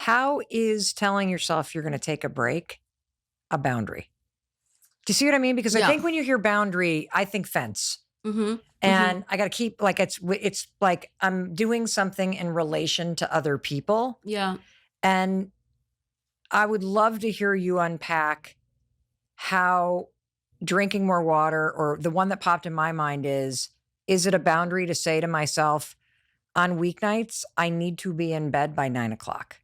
How is telling yourself you're going to take a break a boundary? Do you see what I mean? Because I Yeah. think when you hear boundary, I think fence. Mm-hmm. And I got to keep like it's like I'm doing something in relation to other people. Yeah. And I would love to hear you unpack how drinking more water, or the one that popped in my mind is it a boundary to say to myself, on weeknights, I need to be in bed by 9 o'clock?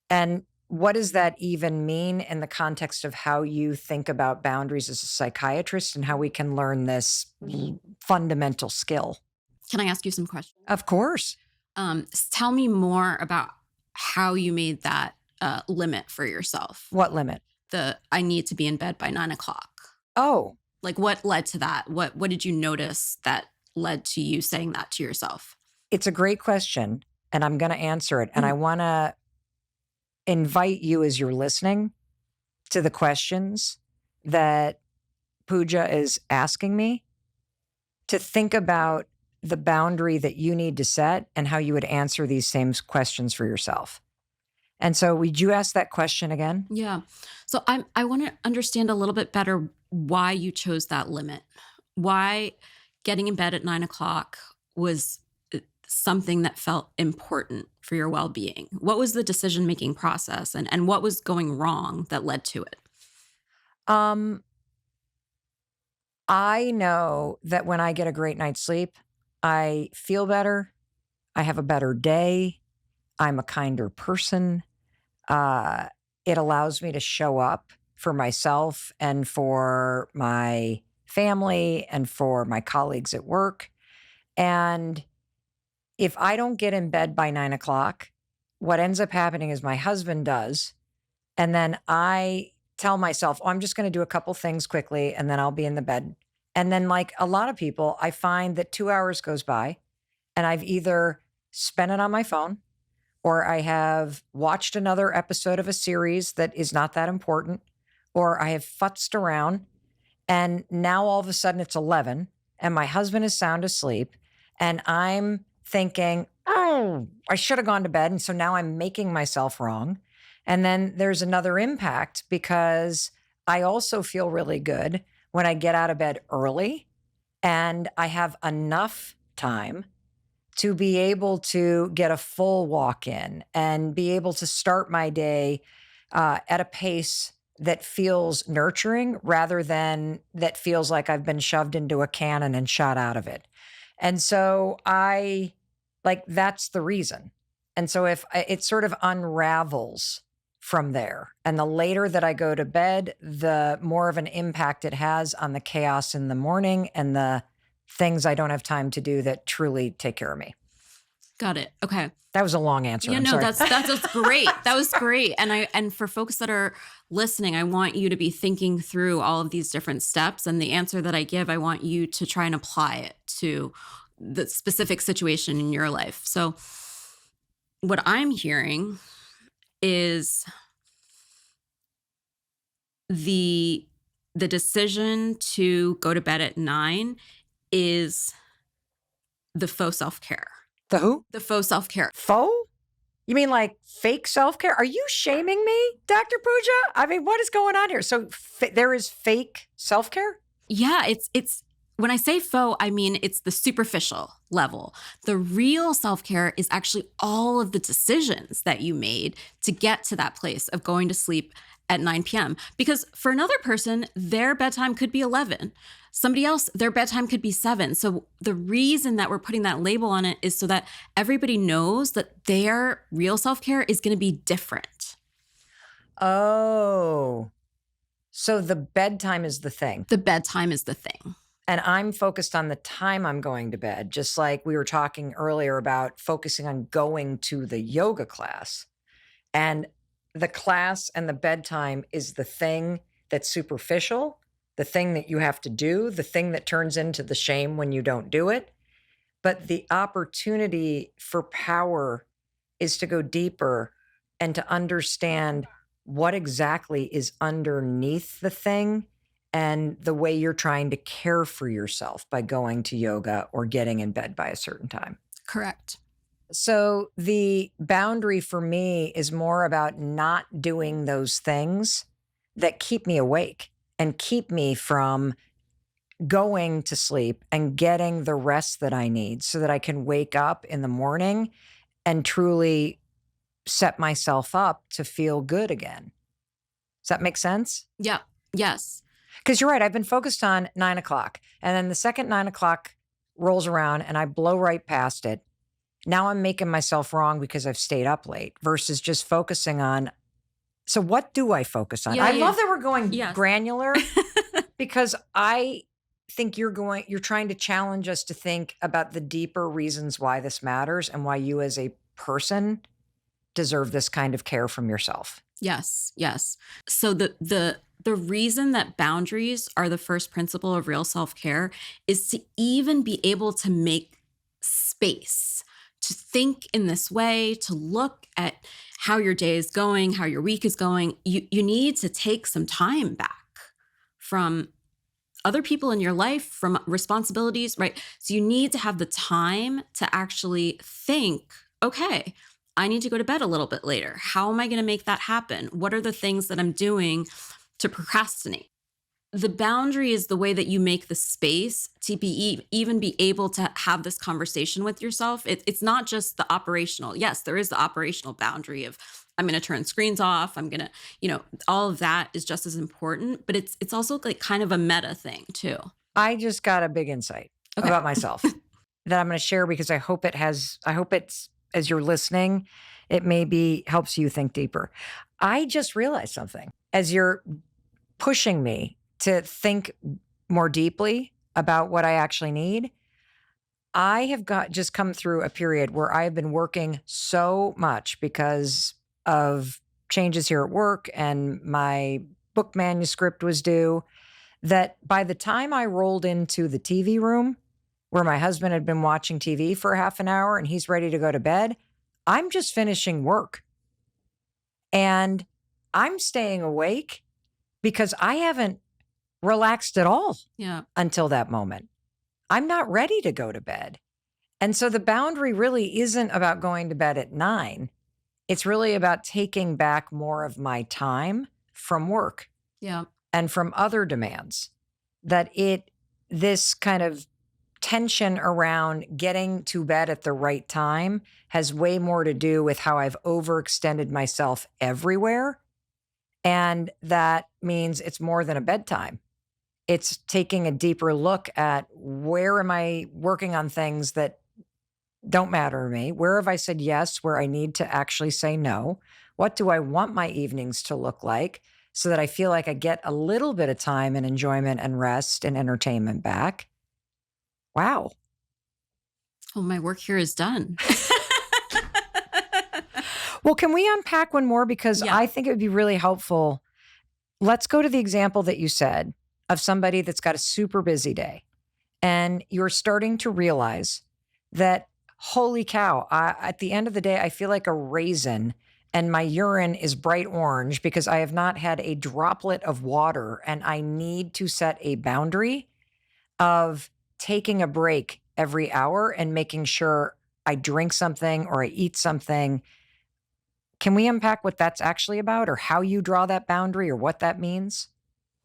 And what does that even mean in the context of how you think about boundaries as a psychiatrist and how we can learn this fundamental skill? Can I ask you some questions? Of course. Tell me more about how you made that limit for yourself. What limit? I need to be in bed by 9 o'clock. Oh, Like, what led to that? What did you notice that led to you saying that to yourself? it's a great question, and I'm going to answer it. And I want to invite you, as you're listening, to the questions that Pooja is asking me, to think about the boundary that you need to set and how you would answer these same questions for yourself. And so, would you ask that question again? Yeah. So I want to understand a little bit better why you chose that limit. Why getting in bed at 9 o'clock was something that felt important for your well-being. What was the decision-making process, and what was going wrong that led to it? I know that when I get a great night's sleep, I feel better. I have a better day. I'm a kinder person. It allows me to show up for myself and for my family and for my colleagues at work. And if I don't get in bed by 9 o'clock, what ends up happening is my husband does. And then I tell myself, oh, I'm just going to do a couple things quickly and then I'll be in the bed. And then, like a lot of people, I find that 2 hours goes by and I've either spent it on my phone, or I have watched another episode of a series that is not that important, or I have futzed around. And now all of a sudden it's 11 and my husband is sound asleep. And I'm thinking, oh, I should have gone to bed. And so now I'm making myself wrong. And then there's another impact because I also feel really good when I get out of bed early and I have enough time to be able to get a full walk in and be able to start my day at a pace that feels nurturing rather than that feels like I've been shoved into a cannon and shot out of it. And so that's the reason. And so if it sort of unravels from there, and the later that I go to bed, the more of an impact it has on the chaos in the morning and the things I don't have time to do that truly take care of me. Got it. Okay. That was a long answer. Yeah, I'm no, sorry. that's great. That was great. And for folks that are listening, I want you to be thinking through all of these different steps, and the answer that I give, I want you to try and apply it to the specific situation in your life. So what I'm hearing is the decision to go to bed at 9 is the faux self-care. The who? The faux self-care. Faux? You mean like fake self-care? Are you shaming me, Dr. Pooja? I mean, what is going on here? So there is fake self-care? Yeah, it's when I say faux, I mean it's the superficial level. The real self-care is actually all of the decisions that you made to get to that place of going to sleep at 9 p.m. Because for another person, their bedtime could be 11. Somebody else, their bedtime could be 7. So the reason that we're putting that label on it is so that everybody knows that their real self-care is going to be different. Oh, so the bedtime is the thing. The bedtime is the thing. And I'm focused on the time I'm going to bed, just like we were talking earlier about focusing on going to the yoga class. And the class and the bedtime is the thing that's superficial, the thing that you have to do, the thing that turns into the shame when you don't do it. But the opportunity for power is to go deeper and to understand what exactly is underneath the thing and the way you're trying to care for yourself by going to yoga or getting in bed by a certain time. Correct. So the boundary for me is more about not doing those things that keep me awake and keep me from going to sleep and getting the rest that I need so that I can wake up in the morning and truly set myself up to feel good again. Does that make sense? Yeah. Yes. Because you're right. I've been focused on 9 o'clock. And then the second 9 o'clock rolls around and I blow right past it. Now I'm making myself wrong because I've stayed up late versus just focusing on. So what do I focus on? Yeah, I yeah. love that we're going Yes. granular because I think you're trying to challenge us to think about the deeper reasons why this matters and why you as a person deserve this kind of care from yourself. Yes. Yes. So the reason that boundaries are the first principle of real self-care is to even be able to make space to think in this way, to look at how your day is going, how your week is going. You need to take some time back from other people in your life, from responsibilities, right? So you need to have the time to actually think, okay, I need to go to bed a little bit later. How am I going to make that happen? What are the things that I'm doing to procrastinate? The boundary is the way that you make the space to even be able to have this conversation with yourself. It's not just the operational. Yes, there is the operational boundary of I'm going to turn screens off. I'm going to, all of that is just as important, but it's also like kind of a meta thing too. I just got a big insight about myself that I'm going to share because I hope it's, as you're listening, it maybe helps you think deeper. I just realized something as you're pushing me to think more deeply about what I actually need. I have just come through a period where I have been working so much because of changes here at work and my book manuscript was due that by the time I rolled into the TV room where my husband had been watching TV for half an hour and he's ready to go to bed, I'm just finishing work. And I'm staying awake because I haven't relaxed at all until that moment. I'm not ready to go to bed. And so the boundary really isn't about going to bed at 9. It's really about taking back more of my time from work and from other demands. This kind of tension around getting to bed at the right time has way more to do with how I've overextended myself everywhere. And that means it's more than a bedtime. It's taking a deeper look at where am I working on things that don't matter to me? Where have I said yes, where I need to actually say no? What do I want my evenings to look like so that I feel like I get a little bit of time and enjoyment and rest and entertainment back? Wow. Oh, my work here is done. Well, can we unpack one more? Because I think it would be really helpful. Let's go to the example that you said of somebody that's got a super busy day and you're starting to realize that, holy cow, at the end of the day, I feel like a raisin and my urine is bright orange because I have not had a droplet of water and I need to set a boundary of taking a break every hour and making sure I drink something or I eat something. Can we unpack what that's actually about or how you draw that boundary or what that means?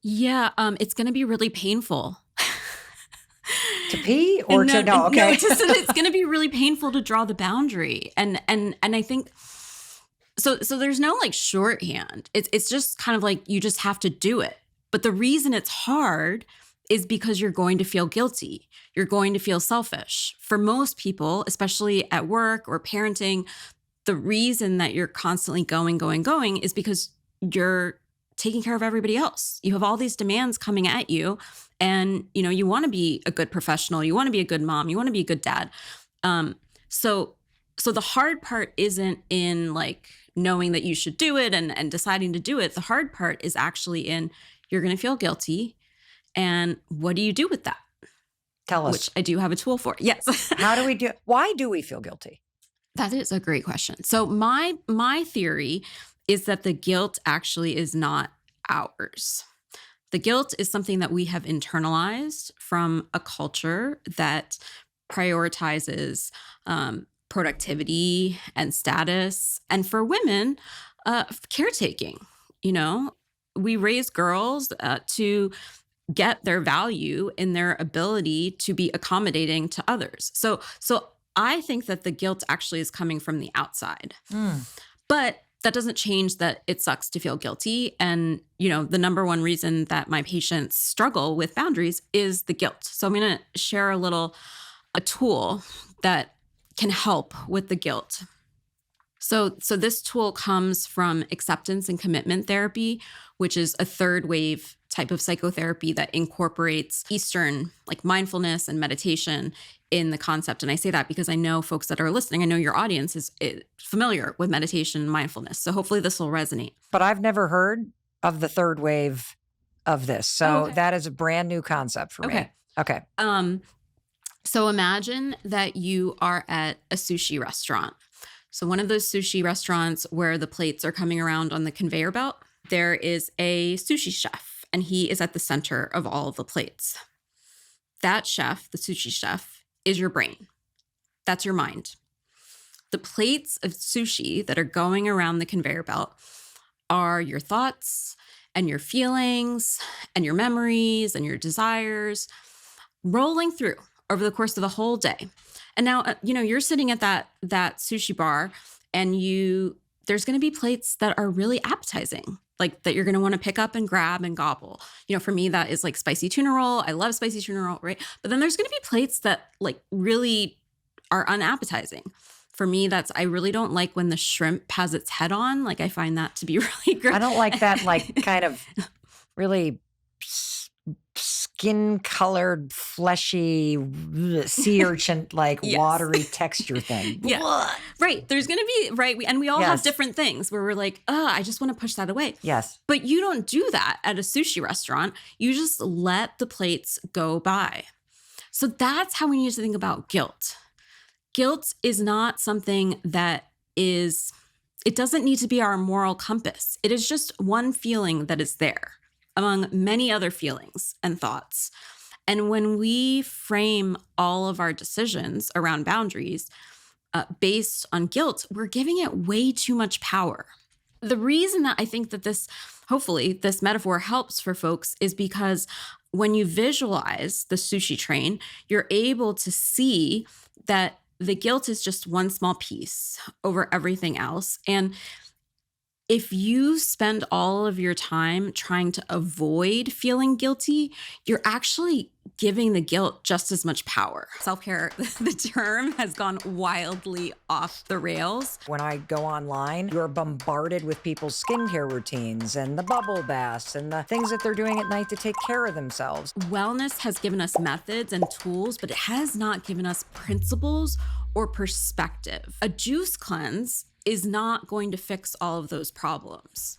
Yeah, it's going to be really painful. To pee or no, to no? Okay, no, it's going to be really painful to draw the boundary, and I think so. There's no like shorthand. It's just kind of like you just have to do it. But the reason it's hard is because you're going to feel guilty. You're going to feel selfish. For most people, especially at work or parenting, the reason that you're constantly going is because you're taking care of everybody else. You have all these demands coming at you and, you want to be a good professional. You want to be a good mom. You want to be a good dad. So the hard part isn't in like knowing that you should do it and deciding to do it. The hard part is actually in you're going to feel guilty. And what do you do with that? Tell us. Which I do have a tool for. Yes. How do we do? Why do we feel guilty? That is a great question. So my theory is that the guilt actually is not ours. The guilt is something that we have internalized from a culture that prioritizes productivity and status. And for women, caretaking. You know, we raise girls to get their value in their ability to be accommodating to others. So I think that the guilt actually is coming from the outside. But that doesn't change that it sucks to feel guilty. And, the number one reason that my patients struggle with boundaries is the guilt. So I'm going to share a tool that can help with the guilt. So this tool comes from acceptance and commitment therapy, which is a third wave type of psychotherapy that incorporates Eastern, like mindfulness and meditation in the concept. And I say that because I know folks that are listening, I know your audience is familiar with meditation and mindfulness. So hopefully this will resonate. But I've never heard of the third wave of this. So that is a brand new concept for me. Okay. So imagine that you are at a sushi restaurant. So one of those sushi restaurants where the plates are coming around on the conveyor belt, there is a sushi chef, and he is at the center of all of the plates. That chef, the sushi chef, is your brain. That's your mind. The plates of sushi that are going around the conveyor belt are your thoughts and your feelings and your memories and your desires rolling through over the course of the whole day. And now, you're sitting at that sushi bar, and there's going to be plates that are really appetizing, like that you're going to want to pick up and grab and gobble. For me, that is like spicy tuna roll. I love spicy tuna roll, right? But then there's going to be plates that like really are unappetizing. For me, I really don't like when the shrimp has its head on. Like, I find that to be really gross. I don't like that, like, kind of really skin-colored, fleshy, sea urchin, like watery texture thing. Yeah. Right. There's going to be, right. And we all have different things where we're like, I just want to push that away. Yes. But you don't do that at a sushi restaurant. You just let the plates go by. So that's how we need to think about guilt. Guilt is not something that it doesn't need to be our moral compass. It is just one feeling that is there among many other feelings and thoughts. And when we frame all of our decisions around boundaries based on guilt, we're giving it way too much power. The reason that I think that hopefully this metaphor helps for folks is because when you visualize the sushi train, you're able to see that the guilt is just one small piece over everything else. And if you spend all of your time trying to avoid feeling guilty, you're actually giving the guilt just as much power. Self-care, the term has gone wildly off the rails. When I go online, you're bombarded with people's skincare routines and the bubble baths and the things that they're doing at night to take care of themselves. Wellness has given us methods and tools, but it has not given us principles or perspective. A juice cleanse is not going to fix all of those problems.